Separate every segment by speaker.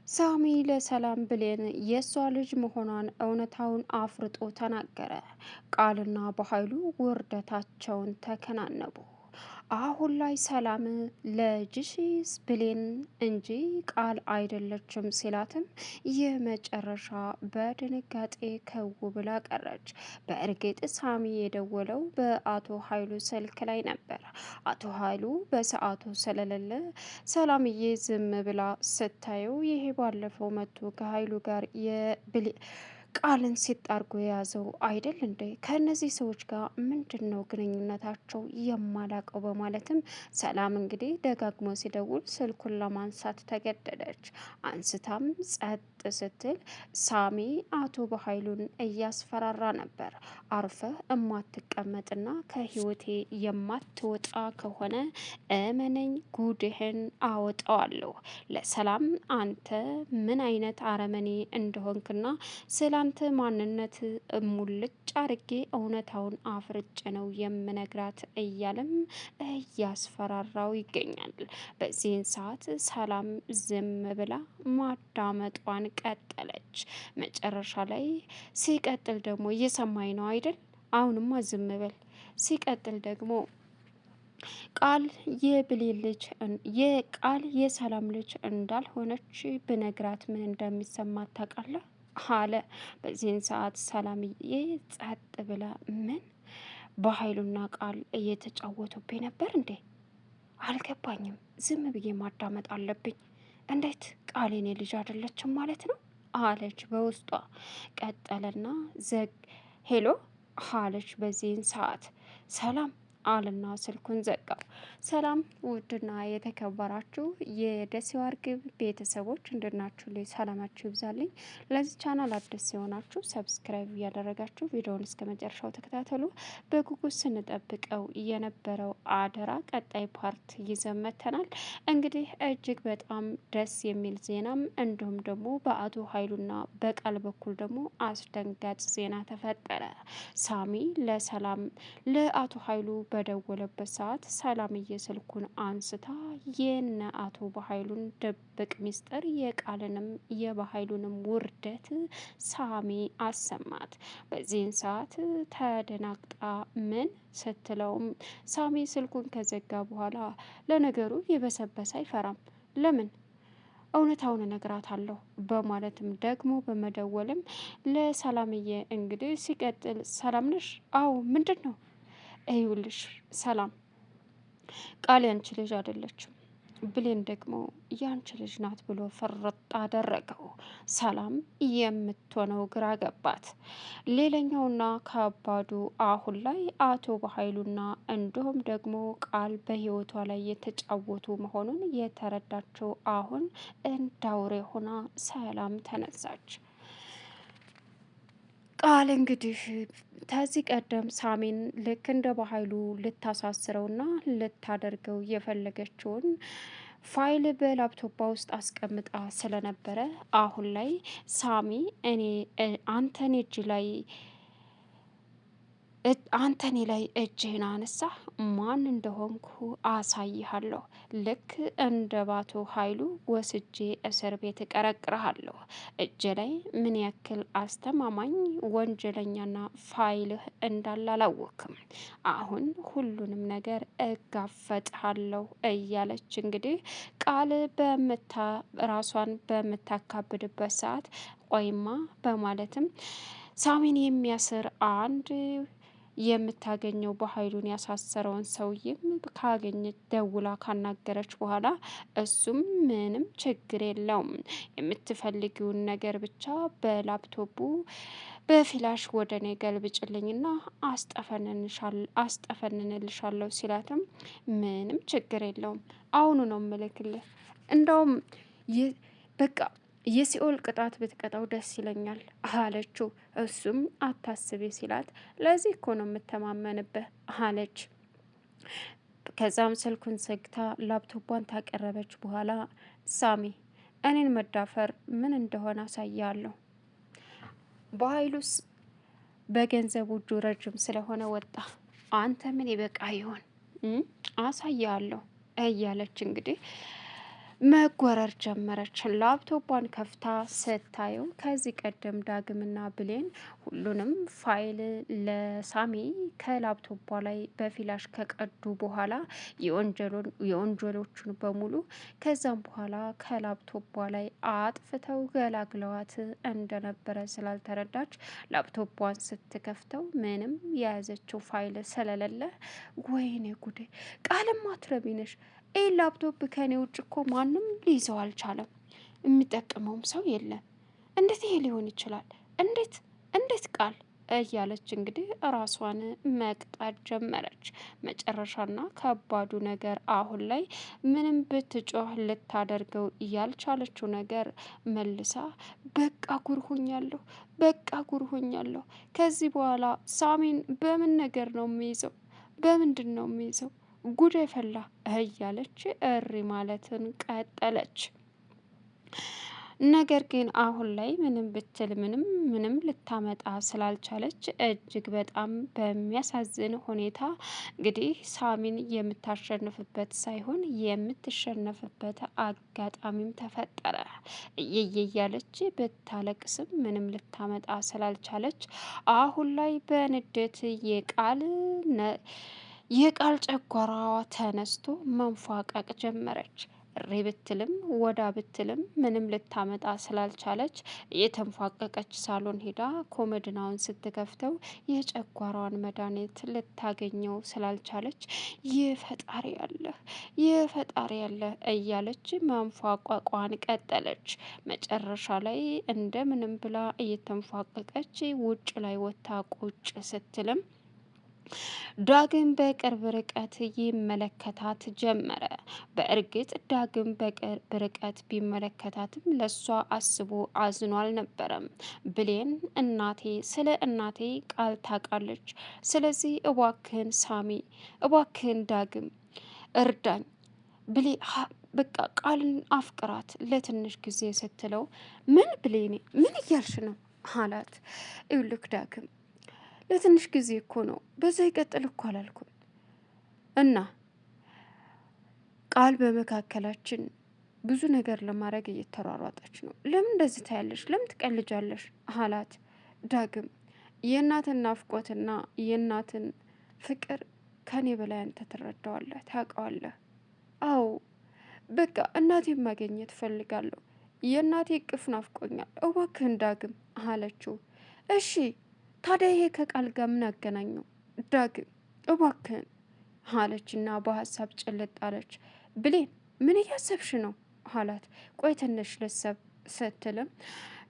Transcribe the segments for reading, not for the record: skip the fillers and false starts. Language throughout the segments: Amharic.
Speaker 1: ሳሚ ለሰላም ብሌን የሷ ልጅ መሆኗን እውነታውን አፍርጦ ተናገረ። ቃልና በኃይሉ ውርደታቸውን ተከናነቡ። አሁን ላይ ሰላም ለጅሽስ ብሌን እንጂ ቃል አይደለችም ሲላትም የመጨረሻ በድንጋጤ ከው ብላ ቀረች። በእርግጥ ሳሚ የደወለው በአቶ ኃይሉ ስልክ ላይ ነበር። አቶ ኃይሉ በሰዓቱ ስለሌለ ሰላምዬ ዝም ብላ ስታየው ይሄ ባለፈው መጥቶ ከኃይሉ ጋር ቃልን ሲጣርጎ የያዘው አይደል እንዴ? ከእነዚህ ሰዎች ጋር ምንድን ነው ግንኙነታቸው የማላቀው? በማለትም ሰላም እንግዲህ ደጋግሞ ሲደውል ስልኩን ለማንሳት ተገደደች። አንስታም ጸጥ ስትል ሳሚ አቶ በኃይሉን እያስፈራራ ነበር። አርፈህ እማትቀመጥና ከህይወቴ የማትወጣ ከሆነ እመነኝ ጉድህን አወጣዋለሁ። ለሰላም አንተ ምን አይነት አረመኔ እንደሆንክና ስላንተ ማንነት ሙልጭ አርጌ እውነታውን አፍርጭ ነው የምነግራት እያለም እያስፈራራው ይገኛል። በዚህን ሰዓት ሰላም ዝም ብላ ማዳመጧን ቀጠለች። መጨረሻ ላይ ሲቀጥል ደግሞ እየሰማኝ ነው አይደል? አሁንማ ዝም በል። ሲቀጥል ደግሞ ቃል የብሌን ልጅ የቃል የሰላም ልጅ እንዳልሆነች ብነግራት ምን እንደሚሰማት ታውቃለህ? አለ። በዚህን ሰዓት ሰላምዬ ጸጥ ብላ ምን በኃይሉና ቃል እየተጫወቱብኝ ነበር እንዴ? አልገባኝም። ዝም ብዬ ማዳመጥ አለብኝ። እንዴት ቃል የኔ ልጅ አይደለችም ማለት ነው? አለች በውስጧ። ቀጠለና ሄሎ አለች። በዚህን ሰዓት ሰላም አልና ስልኩን ዘጋው። ሰላም ውድና የተከበራችሁ የደሴው አርግብ ቤተሰቦች እንደናችሁ ላይ ሰላማችሁ ይብዛልኝ። ለዚህ ቻናል አዲስ የሆናችሁ ሰብስክራይብ እያደረጋችሁ ቪዲዮውን እስከ መጨረሻው ተከታተሉ። በጉጉት ስንጠብቀው የነበረው አደራ ቀጣይ ፓርት ይዘን መጥተናል። እንግዲህ እጅግ በጣም ደስ የሚል ዜናም እንዲሁም ደግሞ በአቶ ኃይሉና በቃል በኩል ደግሞ አስደንጋጭ ዜና ተፈጠረ። ሳሚ ለሰላም ለአቶ ኃይሉ በደወለበት ሰዓት ሰላምዬ ስልኩን አንስታ የነ አቶ በኃይሉን ድብቅ ሚስጥር የቃልንም የበኃይሉንም ውርደት ሳሚ አሰማት። በዚህን ሰዓት ተደናግጣ ምን ስትለውም ሳሚ ስልኩን ከዘጋ በኋላ ለነገሩ የበሰበሰ አይፈራም፣ ለምን እውነታውን እነግራታለሁ በማለትም ደግሞ በመደወልም ለሰላምዬ እንግዲህ ሲቀጥል ሰላም ነሽ? አዎ ምንድን ነው? ይኸውልሽ ሰላም ቃል ያንቺ ልጅ አይደለችም፣ ብሌን ደግሞ ያንቺ ልጅ ናት ብሎ ፍርጥ አደረገው። ሰላም የምትሆነው ግራ ገባት። ሌላኛውና ከባዱ አሁን ላይ አቶ በኃይሉና እንዲሁም ደግሞ ቃል በህይወቷ ላይ የተጫወቱ መሆኑን የተረዳቸው አሁን እንዳውሬ ሆና ሰላም ተነሳች። ቃል እንግዲህ ከዚህ ቀደም ሳሚን ልክ እንደ በኃይሉ ልታሳስረውና ልታደርገው የፈለገችውን ፋይል በላፕቶፓ ውስጥ አስቀምጣ ስለነበረ አሁን ላይ ሳሚ እኔ አንተን እጅ ላይ አንተ እኔ ላይ እጅህን አነሳህ፣ ማን እንደሆንኩ አሳይሃለሁ። ልክ እንደ ባቶ ኃይሉ ወስጄ እስር ቤት እቀረቅርሃለሁ። እጅ ላይ ምን ያክል አስተማማኝ ወንጀለኛና ፋይልህ እንዳለ አላወቅም። አሁን ሁሉንም ነገር እጋፈጥሃለሁ እያለች እንግዲህ ቃል ራሷን በምታካብድበት ሰዓት ቆይማ በማለትም ሳሚን የሚያስር አንድ የምታገኘው በኃይሉን ያሳሰረውን ሰውዬም ካገኘች ደውላ ካናገረች በኋላ እሱም ምንም ችግር የለውም የምትፈልጊውን ነገር ብቻ በላፕቶፑ በፊላሽ ወደ እኔ ገልብጭልኝና አስጠፈንንልሻለሁ ሲላትም ምንም ችግር የለውም አሁኑ ነው ምልክልህ፣ እንደውም በቃ የሲኦል ቅጣት ብትቀጣው ደስ ይለኛል አለችው። እሱም አታስቢ ሲላት ለዚህ እኮ ነው የምተማመንብህ አለች። ከዛም ስልኩን ዘግታ ላፕቶቧን ታቀረበች በኋላ ሳሚ እኔን መዳፈር ምን እንደሆነ አሳያለሁ፣ በኃይሉስ በገንዘቡ እጁ ረጅም ስለሆነ ወጣ፣ አንተ ምን ይበቃ ይሆን አሳያለሁ እያለች እንግዲህ መጎረር ጀመረች። ላፕቶቧን ከፍታ ስታየው ከዚህ ቀደም ዳግምና ብሌን ሁሉንም ፋይል ለሳሚ ከላፕቶቧ ላይ በፊላሽ ከቀዱ በኋላ የወንጀሎቹን በሙሉ ከዛም በኋላ ከላፕቶቧ ላይ አጥፍተው ገላግለዋት እንደነበረ ስላልተረዳች ላፕቶቧን ስትከፍተው ምንም የያዘችው ፋይል ስለሌለ ወይኔ ጉዴ ቃልም አትረቢነሽ ይህ ላፕቶፕ ከኔ ውጭ እኮ ማንም ሊይዘው አልቻለም። የሚጠቅመውም ሰው የለም። እንዴት ይሄ ሊሆን ይችላል? እንዴት ቃል እያለች እንግዲህ ራሷን መቅጣት ጀመረች። መጨረሻና ከባዱ ነገር አሁን ላይ ምንም ብትጮህ ልታደርገው ያልቻለችው ነገር መልሳ በቃ ጉርሆኛለሁ፣ በቃ ጉርሆኛለሁ። ከዚህ በኋላ ሳሚን በምን ነገር ነው የሚይዘው? በምንድን ነው የሚይዘው? ጉድ ፈላ እያለች እሪ ማለትን ቀጠለች። ነገር ግን አሁን ላይ ምንም ብትል ምንም ልታመጣ ስላልቻለች እጅግ በጣም በሚያሳዝን ሁኔታ እንግዲህ ሳሚን የምታሸንፍበት ሳይሆን የምትሸነፍበት አጋጣሚም ተፈጠረ። እያለች ብታለቅስም ምንም ልታመጣ ስላልቻለች አሁን ላይ በንዴት የቃል ጨጓራዋ ተነስቶ መንፏቀቅ ጀመረች። እሪ ብትልም ወዳ ብትልም ምንም ልታመጣ ስላልቻለች የተንፏቀቀች ሳሎን ሄዳ ኮመድናውን ስትከፍተው የጨጓራዋን መድኃኒት ልታገኘው ስላልቻለች ይፈጣሪ ያለህ እያለች መንፏቋቋን ቀጠለች። መጨረሻ ላይ እንደምንም ብላ እየተንፏቀቀች ውጭ ላይ ወታ ቁጭ ስትልም ዳግም በቅርብ ርቀት ይመለከታት ጀመረ። በእርግጥ ዳግም በቅርብ ርቀት ቢመለከታትም ለሷ አስቦ አዝኖ አልነበረም። ብሌን ስለ እናቴ ቃል ታውቃለች። ስለዚህ እባክህን ሳሚ፣ እባክህን ዳግም እርዳኝ ብሌ በቃ ቃልን አፍቅራት ለትንሽ ጊዜ ስትለው ምን ብሌኔ ምን እያልሽ ነው አላት። ይኸውልህ ዳግም ለትንሽ ጊዜ እኮ ነው፣ በዛ ይቀጥል እኮ አላልኩም። እና ቃል በመካከላችን ብዙ ነገር ለማድረግ እየተሯሯጠች ነው። ለምን እንደዚህ ታያለሽ? ለምን ትቀልጃለሽ? አላት። ዳግም የእናትን ናፍቆትና የእናትን ፍቅር ከኔ በላይ አንተ ትረዳዋለህ፣ ታውቀዋለህ። አዎ በቃ እናቴን ማግኘት እፈልጋለሁ። የእናቴ እቅፍ ናፍቆኛል፣ እባክህን ዳግም አለችው። እሺ ታዲያ ይሄ ከቃል ጋር ምን አገናኘው? ዳግም እባክህን አለችና በሀሳብ ጭልጥ አለች። ብሌን ምን እያሰብሽ ነው አላት። ቆይ ትንሽ ልሰብ ስትልም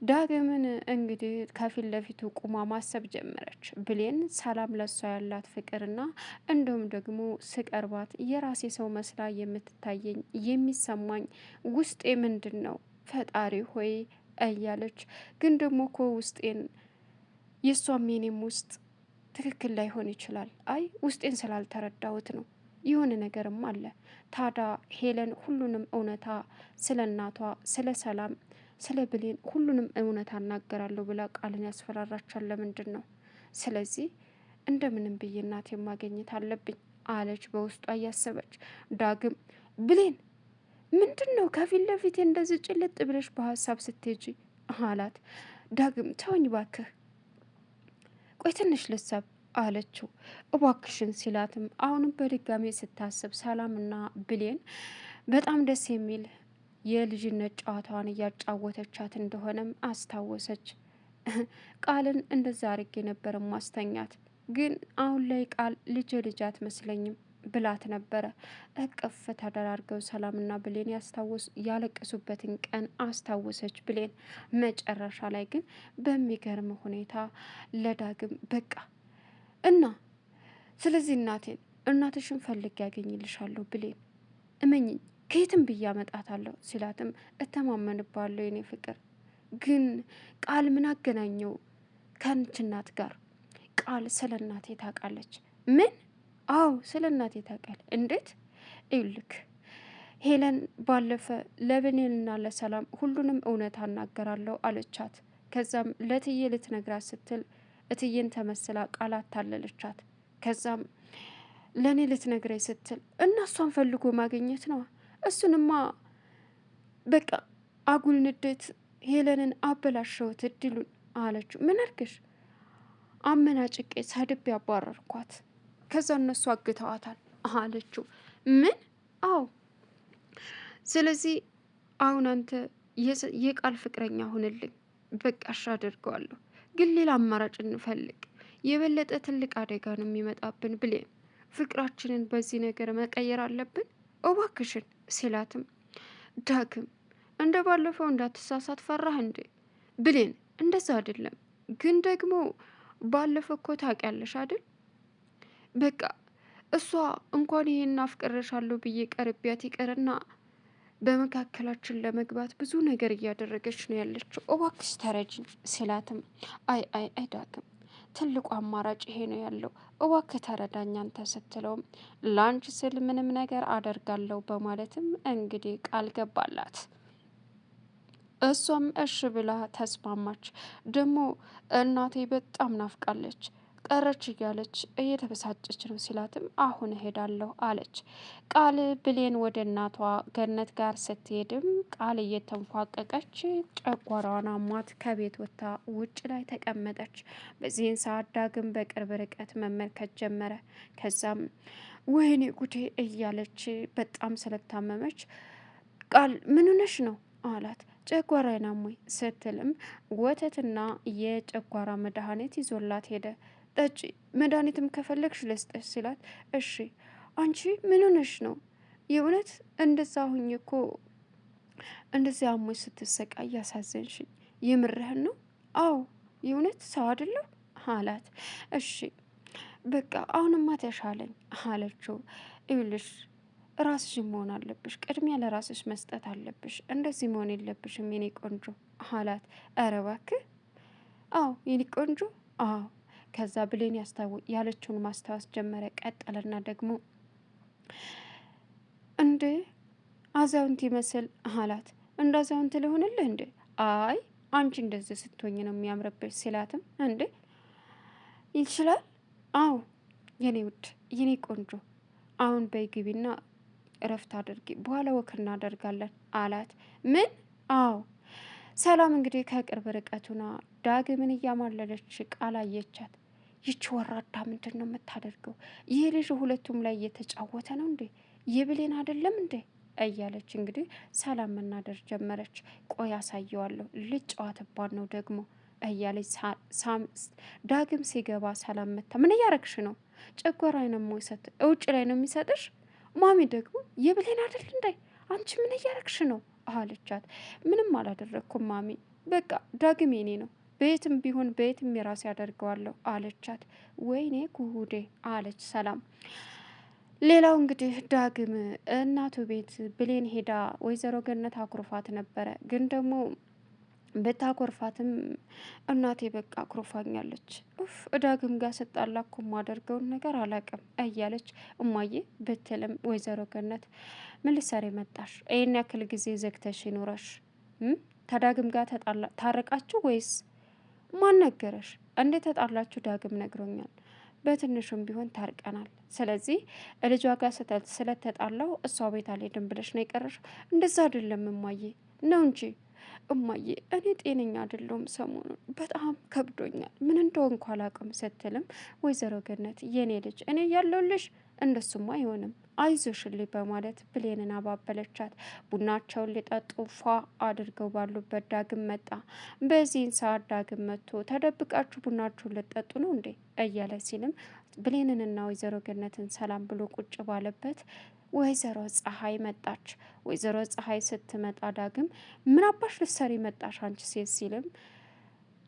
Speaker 1: ዳግምን እንግዲህ ከፊት ለፊቱ ቁማ ማሰብ ጀመረች። ብሌን ሰላም ለሷ ያላት ፍቅርና እንዲሁም ደግሞ ስቀርባት የራሴ ሰው መስላ የምትታየኝ የሚሰማኝ ውስጤ ምንድን ነው ፈጣሪ ሆይ እያለች ግን ደግሞ እኮ ውስጤን የእሷም የኔም ውስጥ ትክክል ላይሆን ይችላል። አይ ውስጤን ስላልተረዳሁት ነው። የሆነ ነገርም አለ። ታዲያ ሄለን ሁሉንም እውነታ ስለ እናቷ፣ ስለ ሰላም፣ ስለ ብሌን ሁሉንም እውነታ እናገራለሁ ብላ ቃልን ያስፈራራቻል። ለምንድን ነው? ስለዚህ እንደምንም ብዬ እናቴን ማግኘት አለብኝ አለች በውስጧ እያሰበች። ዳግም ብሌን ምንድን ነው ከፊት ለፊት እንደዚህ ጭልጥ ብለሽ በሀሳብ ስትሄጂ አላት። ዳግም ተወኝ ባክህ፣ ቆይ ትንሽ ልሰብ አለችው። እባክሽን ሲላትም አሁንም በድጋሚ ስታስብ ሰላምና ብሌን በጣም ደስ የሚል የልጅነት ጨዋታዋን እያጫወተቻት እንደሆነም አስታወሰች። ቃልን እንደዛ አርጌ ነበር ማስተኛት፣ ግን አሁን ላይ ቃል ልጅ አትመስለኝም ብላት ነበረ። እቅፍ ተደራርገው ሰላምና ብሌን ያለቀሱበትን ቀን አስታወሰች ብሌን። መጨረሻ ላይ ግን በሚገርም ሁኔታ ለዳግም በቃ እና ስለዚህ እናትሽን ፈልጌ ያገኝልሻለሁ ብሌን እመኝኝ፣ ከየትም ብዬ አመጣታለሁ ሲላትም እተማመንባለሁ የኔ ፍቅር፣ ግን ቃል ምን አገናኘው ከአንቺ እናት ጋር? ቃል ስለ እናቴ ታውቃለች። ምን? አዎ ስለ እናቴ ታውቃለች። እንዴት? ይልክ ሄለን ባለፈ ለብሌንና ለሰላም ሁሉንም እውነት አናገራለሁ አለቻት። ከዛም ለትዬ ልትነግራት ስትል እትዬን ተመስላ ቃል አታለለቻት። ከዛም ለእኔ ልትነግረኝ ስትል እና እሷን ፈልጎ ማግኘት ነው። እሱንማ በቃ አጉል ንዴት ሄለንን አበላሸውት እድሉን አለችው። ምን አርገሽ? አመናጭቄ ሰድቤ ያባረርኳት፣ ከዛ እነሱ አግተዋታል አለችው። ምን? አዎ። ስለዚህ አሁን አንተ የቃል ፍቅረኛ ሁንልኝ፣ በቃ እሺ አደርገዋለሁ። ግን ሌላ አማራጭ እንፈልግ፣ የበለጠ ትልቅ አደጋ ነው የሚመጣብን ብሌን። ፍቅራችንን በዚህ ነገር መቀየር አለብን እባክሽን ሲላትም ዳግም እንደ ባለፈው እንዳትሳሳት ፈራህ እንዴ? ብሌን እንደዛ አይደለም፣ ግን ደግሞ ባለፈው እኮ ታውቂያለሽ አይደል? በቃ እሷ እንኳን ይሄን አፍቅሬሻለሁ ብዬ ቀርቢያት ይቀርና በመካከላችን ለመግባት ብዙ ነገር እያደረገች ነው ያለችው። እባክሽ ተረጅኝ ሲላትም አይ ዳግም ትልቁ አማራጭ ይሄ ነው ያለው፣ እባክህ ተረዳኝ አንተ ስትለውም ላንች ስል ምንም ነገር አደርጋለሁ በማለትም እንግዲህ ቃል ገባላት። እሷም እሽ ብላ ተስማማች። ደግሞ እናቴ በጣም ናፍቃለች ቀረች እያለች እየተበሳጨች ነው ሲላትም አሁን እሄዳለሁ አለች። ቃል ብሌን ወደ እናቷ ገነት ጋር ስትሄድም ቃል እየተንፏቀቀች ጨጓራዋን አሟት ከቤት ወጥታ ውጭ ላይ ተቀመጠች። በዚህን ሰዓት ዳግም በቅርብ ርቀት መመልከት ጀመረ። ከዛም ወይኔ ጉዴ እያለች በጣም ስለታመመች ቃል ምን ሆነሽ ነው አላት። ጨጓራዬን አሞኝ ስትልም ወተትና የጨጓራ መድኃኒት ይዞላት ሄደ። ጠጪ፣ መድኃኒትም ከፈለግሽ ልስጥሽ ሲላት እሺ። አንቺ ምን ሆነሽ ነው? የእውነት እንደዛ ሁኝ እኮ እንደዚያ አሞኝ ስትሰቃይ ያሳዘንሽኝ። የምርህን ነው? አዎ የእውነት ሰው አይደለሁ አላት። እሺ በቃ አሁንማ ተሻለኝ አለችው። ይኸውልሽ ራስሽን መሆን አለብሽ፣ ቅድሚያ ለራስሽ መስጠት አለብሽ፣ እንደዚህ መሆን የለብሽም የኔ ቆንጆ አላት። ኧረ እባክህ አዎ የኔ ቆንጆ አዎ። ከዛ ብሌን ያለችውን ማስታወስ ጀመረ። ቀጠለና ደግሞ እንዴ አዛውንት ይመስል አላት። እንደ አዛውንት ልሆንልህ እንዴ? አይ አንቺ እንደዚህ ስትሆኝ ነው የሚያምርብሽ ሲላትም እንዴ ይችላል? አዎ የኔ ውድ የኔ ቆንጆ አሁን በይ ግቢና እረፍት አድርጊ፣ በኋላ ወክ እናደርጋለን አላት። ምን? አዎ። ሰላም እንግዲህ ከቅርብ ርቀቱና ዳግምን እያማለለች ቃል አየቻት። ይች ወራዳ ምንድን ነው የምታደርገው? ይህ ልጅ ሁለቱም ላይ እየተጫወተ ነው እንዴ? የብሌን አይደለም እንዴ እያለች እንግዲህ ሰላም መናደር ጀመረች። ቆይ አሳየዋለሁ፣ ልጫዋትባን ነው ደግሞ እያለች ዳግም ሲገባ ሰላም መታ ምን እያረግሽ ነው? ጨጓራዬ ነው የሚሰጥ ውጭ ላይ ነው የሚሰጥሽ? ማሚ ደግሞ የብሌን አይደል እንዴ? አንቺ ምን እያረግሽ ነው አለቻት። ምንም አላደረግኩም ማሚ፣ በቃ ዳግም የኔ ነው፣ በየትም ቢሆን በየትም የራሴ ያደርገዋለሁ አለቻት። ወይኔ ጉዴ አለች ሰላም። ሌላው እንግዲህ ዳግም እናቱ ቤት ብሌን ሄዳ ወይዘሮ ገነት አኩርፋት ነበረ። ግን ደግሞ ብታኮርፋትም እናቴ በቃ አኩርፋኛለች፣ ኡፍ ዳግም ጋር ስጣላ እኮ የማደርገውን ነገር አላቅም እያለች እማዬ ብትልም ወይዘሮ ገነት ምን ልትሰሪ መጣሽ? ይህን ያክል ጊዜ ዘግተሽ ይኖረሽ ከዳግም ጋር ታረቃችሁ ወይስ ማን ነገረሽ? እንዴት ተጣላችሁ? ዳግም ነግሮኛል። በትንሹም ቢሆን ታርቀናል። ስለዚህ ልጇ ጋር ስለተጣላው እሷ ቤት አልሄድም ብለሽ ነው የቀረሽ? እንደዛ አይደለም እማዬ ነው እንጂ እማዬ እኔ ጤነኛ አይደለሁም፣ ሰሞኑን በጣም ከብዶኛል፣ ምን እንደሆንኩ አላውቅም ስትልም ወይዘሮ ገነት የኔ ልጅ እኔ ያለሁልሽ፣ እንደሱማ አይሆንም አይዞሽልኝ በማለት ብሌንን አባበለቻት። ቡናቸውን ሊጠጡ ፏ አድርገው ባሉበት ዳግም መጣ። በዚህን ሰዓት ዳግም መጥቶ ተደብቃችሁ ቡናችሁን ልጠጡ ነው እንዴ እያለ ሲልም ብሌንንና ወይዘሮ ገነትን ሰላም ብሎ ቁጭ ባለበት ወይዘሮ ፀሐይ መጣች። ወይዘሮ ፀሐይ ስትመጣ ዳግም ምን አባሽ ልትሰሪ መጣሽ አንቺ ሴት ሲልም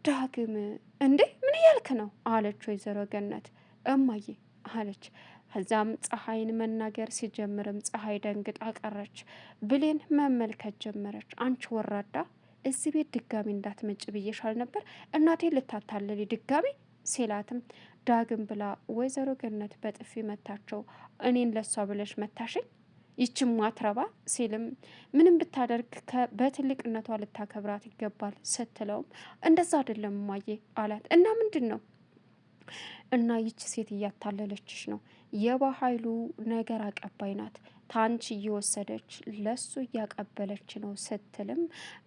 Speaker 1: ዳግም እንዴ ምን እያልክ ነው አለች ወይዘሮ ገነት። እማዬ አለች። ከዛም ፀሐይን መናገር ሲጀምርም ፀሐይ ደንግጣ ቀረች። ብሌን መመልከት ጀመረች። አንቺ ወራዳ እዚህ ቤት ድጋሚ እንዳትመጭ ብዬሻል ነበር፣ እናቴን ልታታልሊ ድጋሚ ሲላትም ዳግም ብላ ወይዘሮ ገነት በጥፊ መታቸው። እኔን ለሷ ብለሽ መታሽኝ ይችም ማትረባ ሲልም ምንም ብታደርግ በትልቅነቷ ልታከብራት ይገባል ስትለውም እንደዛ አይደለም እማዬ አላት። እና ምንድን ነው? እና ይች ሴት እያታለለችሽ ነው፣ የባህሉ ነገር አቀባይ ናት፣ ታንቺ እየወሰደች ለሱ እያቀበለች ነው ስትልም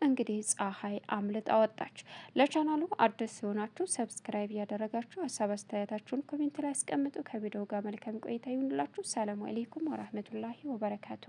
Speaker 1: እንግዲህ ፀሐይ አምልጣ ወጣች። ለቻናሉ አዲስ ሲሆናችሁ ሰብስክራይብ እያደረጋችሁ ሀሳብ አስተያየታችሁን ኮሜንት ላይ አስቀምጡ። ከቪዲዮ ጋር መልካም ቆይታ ይሁንላችሁ። ሰላም አለይኩም ወራህመቱላሂ ወበረካቱ።